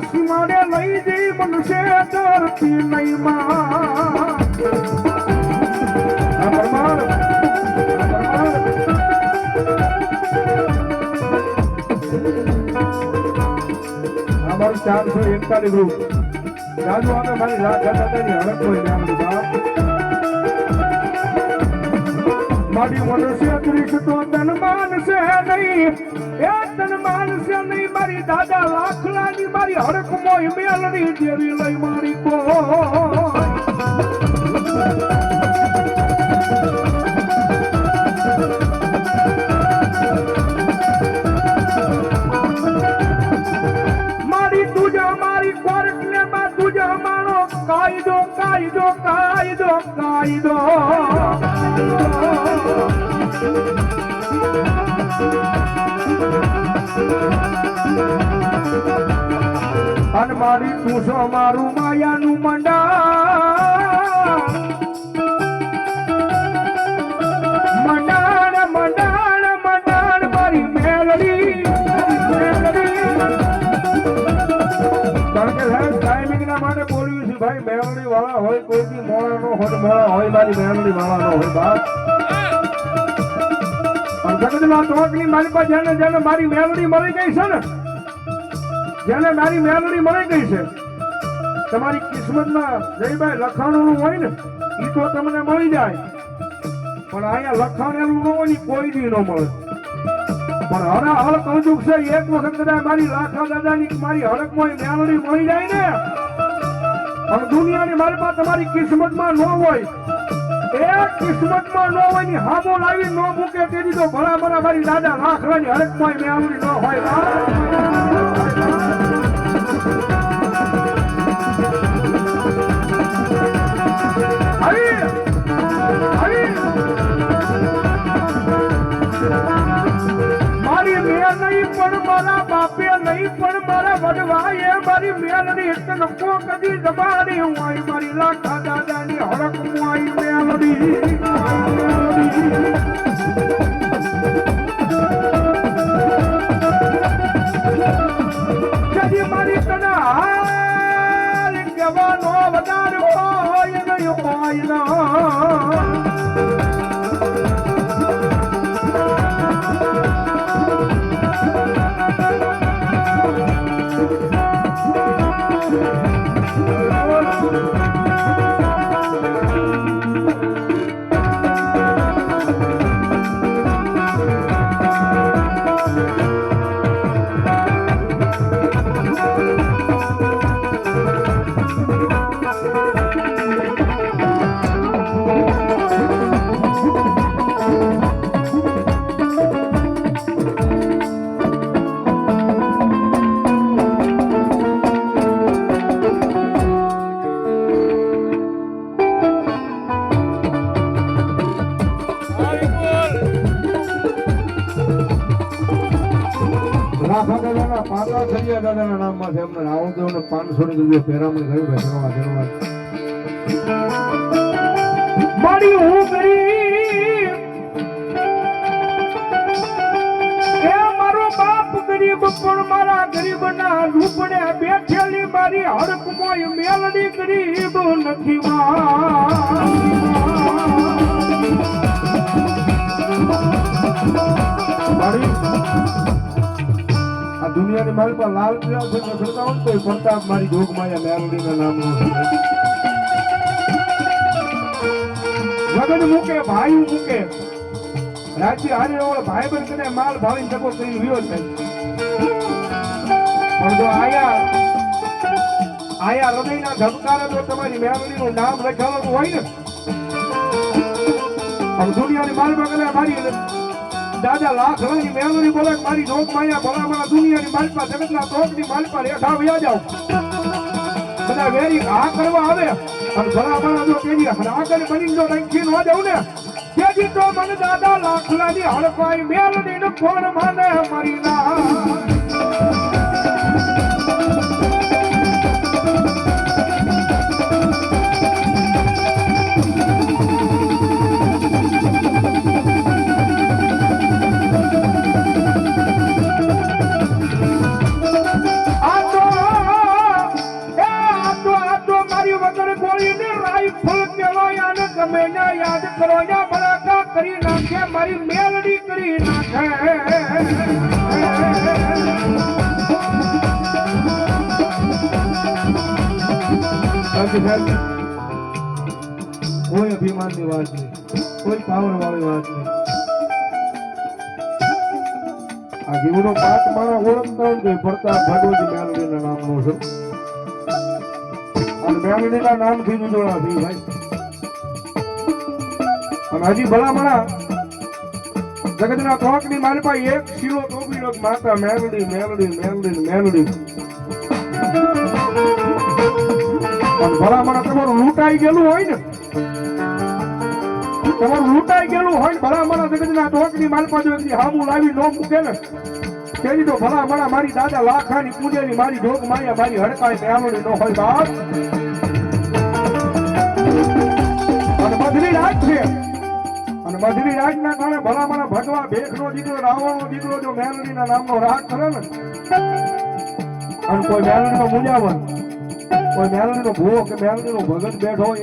સીમાડે લઈ જઈ મનુષ્ય ડરતી નહીં માં અમારું 441 ગ્રુપ રાજુ અમે મારી દાદાની હડક હોય મારી મનુષ્ય દૃશ્ય તો તન માનશે નહીં એ તન માનશે નહીં મારી દાદા લાખલાની મારી હડક મોય મેલડી જેવી લઈ મારી કાયદો કાયદો કાયદો કાયદો અને મારી તું છો મારું માયાનું મંડા મંડાણ મંડાણ મંડાણ મારી મેલડી ટાઈમિંગ ના માટે બોલ્યું છે ભાઈ મેલડી વાળા હોય કોઈ મોડા નો હોય મોડા હોય મારી મેલડી વાળા નો હોય બાપ જગતમાં તોકની મારી પાસે જેને મારી મેલડી મળી ગઈ છે ને જેને મારી મેલડી મળી ગઈ છે તમારી કિસ્મતમાં જયભાઈ લખાણું હોય ને એ તો તમને મળી જાય પણ અહીંયા લખાણેલું ન હોય ને કોઈ દી ન મળે પણ હવે હળ કૌજુક છે એક વખત કદાચ મારી લાખા દાદાની મારી હડકમાં મેલડી મળી જાય ને અને દુનિયાની મારી પાસે તમારી કિસ્મતમાં ન હોય એ કિસ્મતમાં ન હોય ની હામો લાવી ન મૂકે તેથી તો ભલા ભલા મારી દાદા લાખલાની હડકમાં મેલડી ન હોય મારા બાપે નહીં પણ મારા વડવાએ મારી મેલડી એક નકો કદી જમાડી હું આઈ મારી લાખા દાદાની હડક હું આઈ મેલડી કદી મારી તને હાલ કહેવાનો વધારે હોય નહીં હોય ના દાદાના નામમાં છે એમને રાવણદેવને 500 ની રૂપિયા પેરામણ કર્યું ધન્યવાદ મારી હું ગરીબ એ મારો બાપ ગરીબ પણ મારા ગરીબના રૂપડે બેઠેલી મારી હડકમોય મેલડી ગરીબ નથી આ દુનિયાની મારી પર લાલ પીળા છે કરતા હોય તો પ્રતાપ મારી જોગ માયા મેલડીના નામનો જગન મૂકે ભાઈ મૂકે રાજ્ય હારે ઓળ ભાઈ બન કને માલ ભાવીને જગો કરી રહ્યો છે પણ જો આયા હૃદયના ધબકારે તો તમારી મેલડીનું નામ લખાવેલું હોય ને હવે દુનિયાની માલ પર મારી દાદા લાખલાની મેલડી બોલે મારી જોગ માયા ભલા મારા દુનિયાની માલપા જગતના તોકની માલપા રેઠા વ્યા જાવ બધા વેરી આ કરવા આવે અને ભલા મારા જો તેજી આગળ બની જો રંગી ન જાવ ને તેજી તો મને દાદા લાખલાની હડપાઈ મેલડી નો ફોન માને મારી ના બાકી સાહેબ કોઈ અભિમાનની વાત નહીં, કોઈ પાવર વાળી વાત નહીં. આ જીવનો પાંચ મારા ઓળખતા હોય તો પ્રતાપ ભગવતી મેલડીના નામનો છે. અને મેલડીના નામથી ઉજળા થઈ ભાઈ. અને હજી ભલામણા જગતના ટોકની મારી પાસે એક શીલો ટોપીનો માતા મેલડી મેલડી મેલડી મેલડી. અને ભલામણા તમારું લૂંટાઈ ગયેલું હોય ને, તમારું લૂંટાઈ ગયેલું હોય ભલામણા જગતના ટોકની મારી પાસે હામું લાવી નો મૂકે ને તેની તો ભલામણા મારી દાદા લાખાની પૂજેની મારી ઢોક માયા મારી હડકાઈ મેલડી નો હોય બાપ. અને બધી રાત છે, અને બધી રાતના કારણે ભલામણા ભગવા ભેખનો દીકરો રાવણનો દીકરો જો મેલડીના નામનો રાગ કરે ને, અને કોઈ મેલડીનો મુંજાવન, કોઈ મેલડીનો ભૂવો કે મેલડીનો ભગત બેઠો હોય